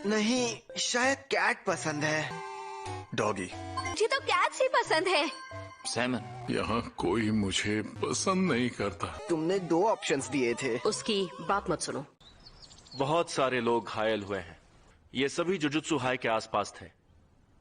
नहीं, शायद कैट पसंद है। डॉगी। मुझे तो कैट्स ही पसंद है। सैमन, यहाँ कोई मुझे पसंद नहीं करता। तुमने 2 ऑप्शंस दिए थे। उसकी बात मत सुनो। बहुत सारे लोग घायल हुए हैं। ये सभी जुजुत्सु हाई के आसपास थे।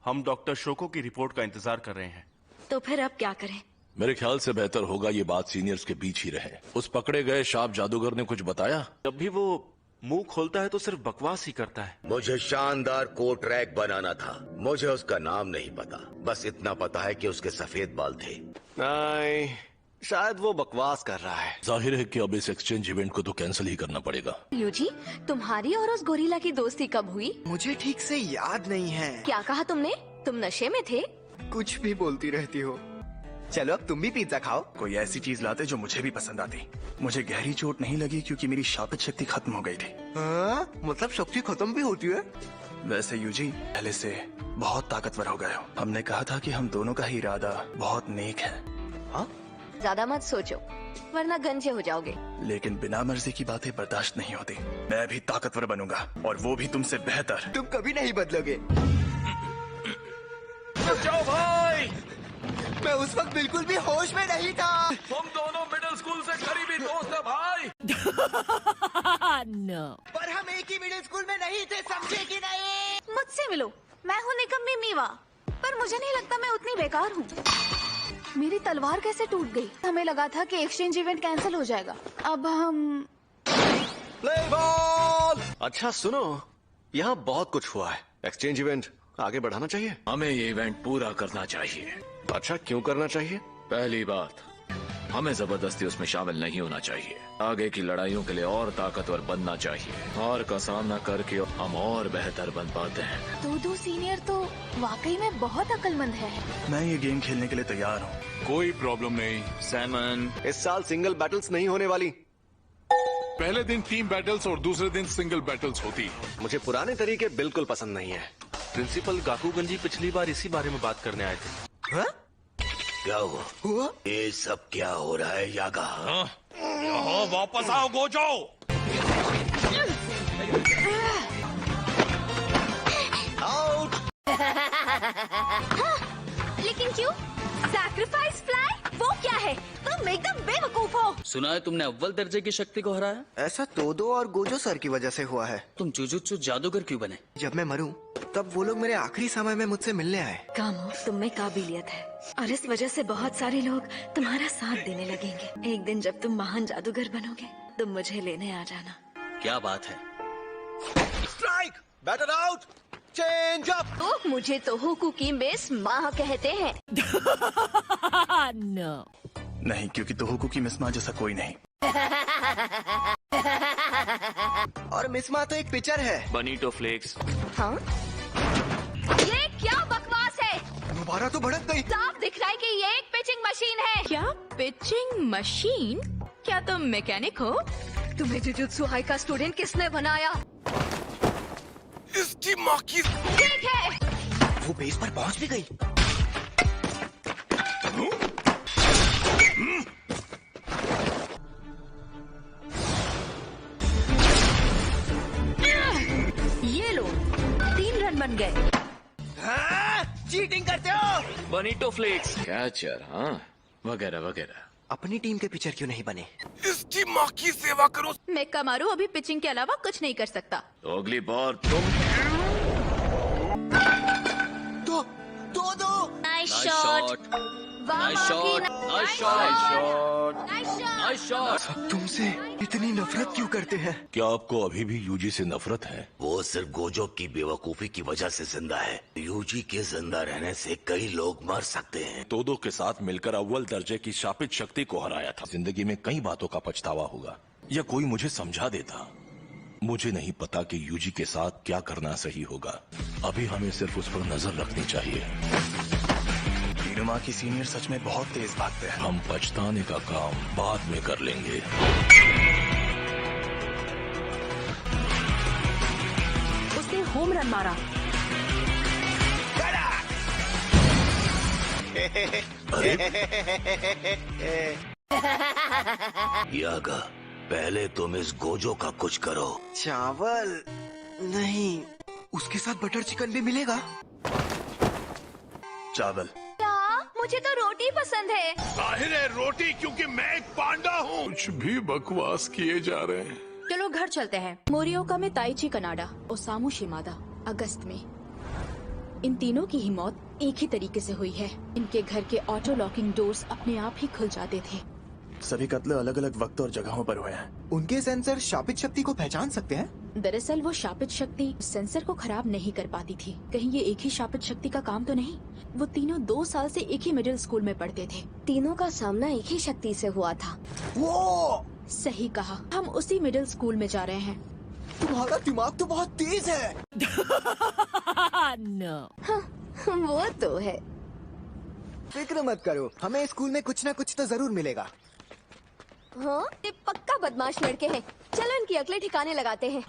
हम डॉक्टर शोको की रिपोर्ट का इंतजार कर रहे हैं। तो फिर अब क्या करें? मेरे ख्याल से बेहतर होगा ये बात सीनियर्स के बीच ही रहे। उस पकड़े गए शार्प जादूगर ने कुछ बताया? जब भी वो मुंह खोलता है तो सिर्फ बकवास ही करता है। मुझे शानदार कोट रैक बनाना था। मुझे उसका नाम नहीं पता, बस इतना पता है कि उसके सफेद बाल थे। नहीं, शायद वो बकवास कर रहा है। जाहिर है कि अब इस एक्सचेंज इवेंट को तो कैंसिल ही करना पड़ेगा। यूजी, तुम्हारी और उस गोरिल्ला की दोस्ती कब हुई? मुझे ठीक से याद नहीं है। क्या कहा तुमने? तुम नशे में थे? कुछ भी बोलती रहती हो। चलो अब तुम भी पिज्जा खाओ। कोई ऐसी चीज लाते जो मुझे भी पसंद आती। मुझे गहरी चोट नहीं लगी क्योंकि मेरी शापित शक्ति खत्म हो गई थी। मतलब शक्ति खत्म भी होती है? वैसे यूजी, पहले से बहुत ताकतवर हो गए हो। हमने कहा था कि हम दोनों का ही इरादा बहुत नेक है। हाँ? ज्यादा मत सोचो, वरना गंजे हो जाओगे। लेकिन बिना मर्जी की बातें बर्दाश्त नहीं होती। मैं भी ताकतवर बनूंगा, और वो भी तुमसे बेहतर। तुम कभी नहीं बदलोगे। जाओ भाई। मैं उस वक्त बिल्कुल भी होश में नहीं था। तुम दोनों मिडिल स्कूल से करीबी दोस्त है भाई। No. पर हम एक ही मिडिल स्कूल में नहीं थे, समझे कि नहीं? मुझसे मिलो, मैं हूँ निकम्मी मीवा, पर मुझे नहीं लगता मैं उतनी बेकार हूँ। मेरी तलवार कैसे टूट गई? हमें लगा था कि एक्सचेंज इवेंट कैंसिल हो जाएगा। अब हम प्ले बॉल। अच्छा सुनो, यहाँ बहुत कुछ हुआ है। एक्सचेंज इवेंट आगे बढ़ाना चाहिए। हमें ये इवेंट पूरा करना चाहिए। अच्छा, क्यों करना चाहिए? पहली बात, हमें जबरदस्ती उसमें शामिल नहीं होना चाहिए। आगे की लड़ाइयों के लिए और ताकतवर बनना चाहिए। हार का सामना करके हम और बेहतर बन पाते हैं। दो सीनियर तो वाकई में बहुत अक्लमंद है। मैं ये गेम खेलने के लिए तैयार हूँ। कोई प्रॉब्लम नहीं। सैमन, इस साल सिंगल बैटल्स नहीं होने वाली। पहले दिन टीम बैटल्स और दूसरे दिन सिंगल बैटल्स होती। मुझे पुराने तरीके बिल्कुल पसंद नहीं है। प्रिंसिपल गाकुगन पिछली बार इसी बारे में बात करने आए थे। हाँ? क्या हुआ? ये सब क्या हो रहा है यागा? यहाँ वापस आओ गोजो। आउट। लेकिन क्यों? Sacrifice fly? वो क्या है? तुम एकदम बेवकूफ हो। सुना है तुमने अव्वल दर्जे की शक्ति को हराया? ऐसा तोदो और गोजो सर की वजह से हुआ है। तुम जुजुत्सु जादूगर क्यों बने? जब मैं मरूं, तब वो लोग मेरे आखिरी समय में मुझसे मिलने आए। कामो, तुम में काबिलियत है और इस वजह से बहुत सारे लोग तुम्हारा साथ देने लगेंगे। एक दिन जब तुम महान जादूगर बनोगे, तुम मुझे लेने आ जाना। क्या बात है? Strike, batter out, change up. तो मुझे तो हुकू की मिस माँ कहते हैं। No. नहीं, क्योंकि तोहोकू की मिस माँ जैसा कोई नहीं। और मिस माँ तो एक पिचर है। बनीटो फ्लेक्स। हाँ? ये क्या बकवास है? दोबारा तो भड़क गई। साफ दिख रहा है कि ये एक पिचिंग मशीन है। क्या पिचिंग मशीन? क्या तुम मैकेनिक हो? तुम्हें जुजुत्सु हाई का स्टूडेंट किसने बनाया? इसकी माँ की। ठीक है। वो बेस पर पहुंच भी गई। ये लो, 3 रन बन गए। चीटिंग करते हो। बनीटो फ्लेक्स। कैचर, हाँ, वगैरह वगैरह। अपनी टीम के पिचर क्यों नहीं बने? इसकी माँ की सेवा करो। मैं कमारू अभी पिचिंग के अलावा कुछ नहीं कर सकता। तो अगली बार तुम। दो। Nice nice shot. शॉट, वाह, nice shot, nice shot, nice shot. सब तुमसे इतनी नफरत क्यों करते हैं? क्या आपको अभी भी यूजी से नफरत है? वो सिर्फ गोजो की बेवकूफी की वजह से जिंदा है। यूजी के जिंदा रहने से कई लोग मर सकते हैं। तोदो के साथ मिलकर अव्वल दर्जे की शापित शक्ति को हराया था। जिंदगी में कई बातों का पछतावा होगा, या कोई मुझे समझा देता। मुझे नहीं पता कि यूजी के साथ क्या करना सही होगा। अभी हमें सिर्फ उस पर नजर रखनी चाहिए। इनुमा की सीनियर सच में बहुत तेज भागते हैं। हम पछताने का काम बाद में कर लेंगे। उसने होम रन मारा। यागा, पहले तुम इस गोजो का कुछ करो। चावल नहीं, उसके साथ बटर चिकन भी मिलेगा? चावल। क्या? मुझे तो रोटी पसंद है। जाहिर है रोटी, क्योंकि मैं एक पांडा हूँ। कुछ भी बकवास किए जा रहे हैं। चलो घर चलते हैं। मोरियोका में ताइची कनाडा, ओसामू शिमादा अगस्त में। इन तीनों की ही मौत एक ही तरीके से हुई है। इनके घर के ऑटो लॉकिंग डोर्स अपने आप ही खुल जाते थे। सभी कत्ले अलग अलग वक्त और जगहों पर हुए हैं। उनके सेंसर शापित शक्ति को पहचान सकते हैं? दरअसल वो शापित शक्ति सेंसर को खराब नहीं कर पाती थी। कहीं ये एक ही शापित शक्ति का काम तो नहीं? वो तीनों 2 साल से एक ही मिडिल स्कूल में पढ़ते थे। तीनों का सामना एक ही शक्ति से हुआ था। वो सही कहा। हम उसी मिडिल स्कूल में जा रहे हैं। तुम्हारा दिमाग तो बहुत तेज है। वो तो है। फिक्र मत करो, हमें स्कूल में कुछ ना कुछ तो जरूर मिलेगा। हाँ, ये पक्का बदमाश लड़के हैं। चलो इनकी अकलें ठिकाने लगाते हैं।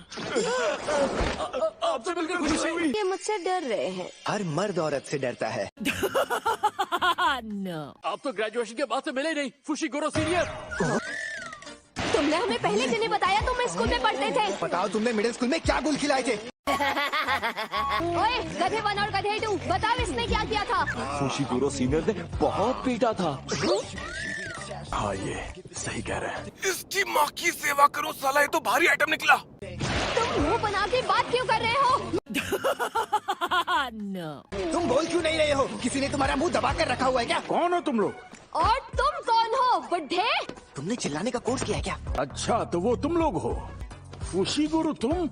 आपसे मिलकर खुशी हुई। ये मुझसे डर रहे हैं। हर मर्द औरत से डरता है। आप तो ग्रेजुएशन के बाद से मिले नहीं, फुशीगुरो सीनियर। तुमने हमें पहले क्यों नहीं बताया तुम इस स्कूल में पढ़ते थे? बताओ तुमने मिडिल स्कूल में क्या गुल खिलाए थे? ओए, गधे 1 और गधे 2, बताओ इसने क्या किया था? फुशीगुरो सीनियर ने बहुत पीटा था। हाँ, ये सही कह रहे हैं। इसकी माँ की सेवा करो साला, ये तो भारी आइटम निकला। तुम मुंह बना के बात क्यों कर रहे हो? तुम बोल क्यों नहीं रहे हो? किसी ने तुम्हारा मुंह दबा कर रखा हुआ है क्या? कौन हो तुम लोग? और तुम कौन हो, बुड्ढे? तुमने चिल्लाने का कोर्स किया है क्या? अच्छा, तो वो तुम लोग हो। फुशीगुरु तुम?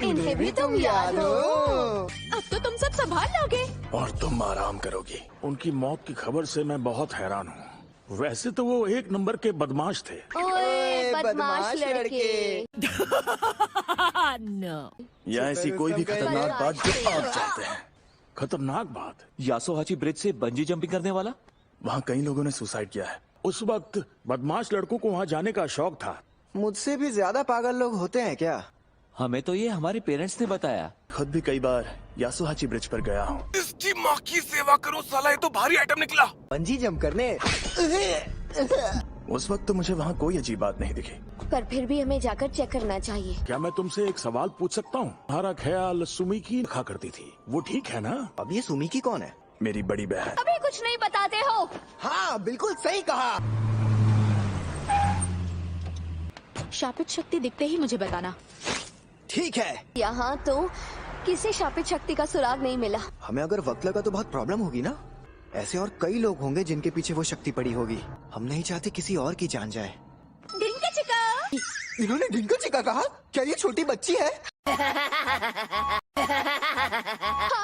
इन्हें भी तुम याद हो? अब तो तुम सब संभाल लोगे। और तुम आराम करोगी। उनकी मौत की खबर से मैं बहुत हैरान हूँ। वैसे तो वो 1 नंबर के बदमाश थे। ओए, बदमाश लड़के। या ऐसी कोई भी खतरनाक बात जो आप चाहते हैं। खतरनाक बात? यासोहाची ब्रिज से बंजी जंपिंग करने वाला? वहाँ कई लोगों ने सुसाइड किया है। उस वक्त बदमाश लड़कों को वहाँ जाने का शौक था। मुझसे भी ज्यादा पागल लोग होते हैं क्या? हमें तो ये हमारे पेरेंट्स ने बताया। खुद भी कई बार यासोहाची ब्रिज पर गया हूँ। इसकी माँ की सेवा करो साला, ये तो भारी आइटम निकला। बंजी जंप करने। उस वक्त तो मुझे वहाँ कोई अजीब बात नहीं दिखी। पर फिर भी हमें जाकर चेक करना चाहिए। क्या मैं तुमसे एक सवाल पूछ सकता हूँ? तुम्हारा ख्याल सुमी की रखा करती थी, वो ठीक है ना? अब ये सुमी की कौन है? मेरी बड़ी बहन। अभी कुछ नहीं बताते हो। हाँ, बिल्कुल सही कहा। शापित शक्ति दिखते ही मुझे बताना। ठीक है। यहाँ तो किसी शापित शक्ति का सुराग नहीं मिला। हमें अगर वक्त लगा तो बहुत प्रॉब्लम होगी ना? ऐसे और कई लोग होंगे जिनके पीछे वो शक्ति पड़ी होगी। हम नहीं चाहते किसी और की जान जाए। डिंका चिका। इन्होंने डिंका चिका कहा? क्या ये छोटी बच्ची है? हाँ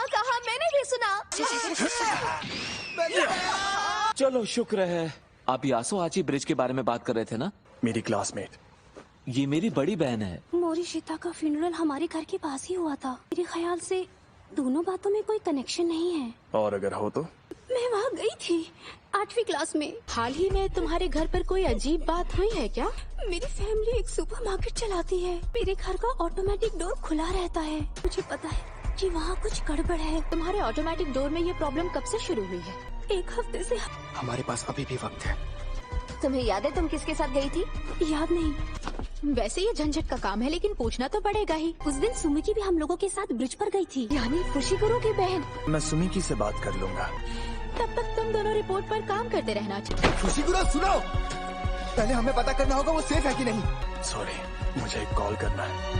कहा, मैंने भी सुना। चलो शुक्र है। आप यासोहाची ब्रिज के बारे में बात कर रहे थे ना? मेरी क्लासमेट। ये मेरी बड़ी बहन है। मोरिशिता का फ्यूनरल हमारे घर के पास ही हुआ था। मेरे ख्याल से दोनों बातों में कोई कनेक्शन नहीं है। और अगर हो तो? मैं वहाँ गई थी 8वीं क्लास में। हाल ही में तुम्हारे घर पर कोई अजीब बात हुई है क्या? मेरी फैमिली एक सुपरमार्केट चलाती है। मेरे घर का ऑटोमेटिक डोर खुला रहता है। मुझे पता है कि वहाँ कुछ गड़बड़ है। तुम्हारे ऑटोमेटिक डोर में ये प्रॉब्लम कब से शुरू हुई है? 1 हफ्ते से। हमारे पास अभी भी वक्त है। तुम्हें याद है तुम किसके साथ गई थी? याद नहीं। वैसे ये झंझट का काम है, लेकिन पूछना तो पड़ेगा ही। उस दिन सुमिकी भी हम लोगों के साथ ब्रिज पर गई थी, यानी फुशीगुरो की बहन। मैं सुमिकी से बात कर लूंगा। तब तक तुम दोनों रिपोर्ट पर काम करते रहना चाहिए। फुशीगुरो सुनो, पहले हमें पता करना होगा वो सेफ है कि नहीं। सॉरी, मुझे एक कॉल करना है।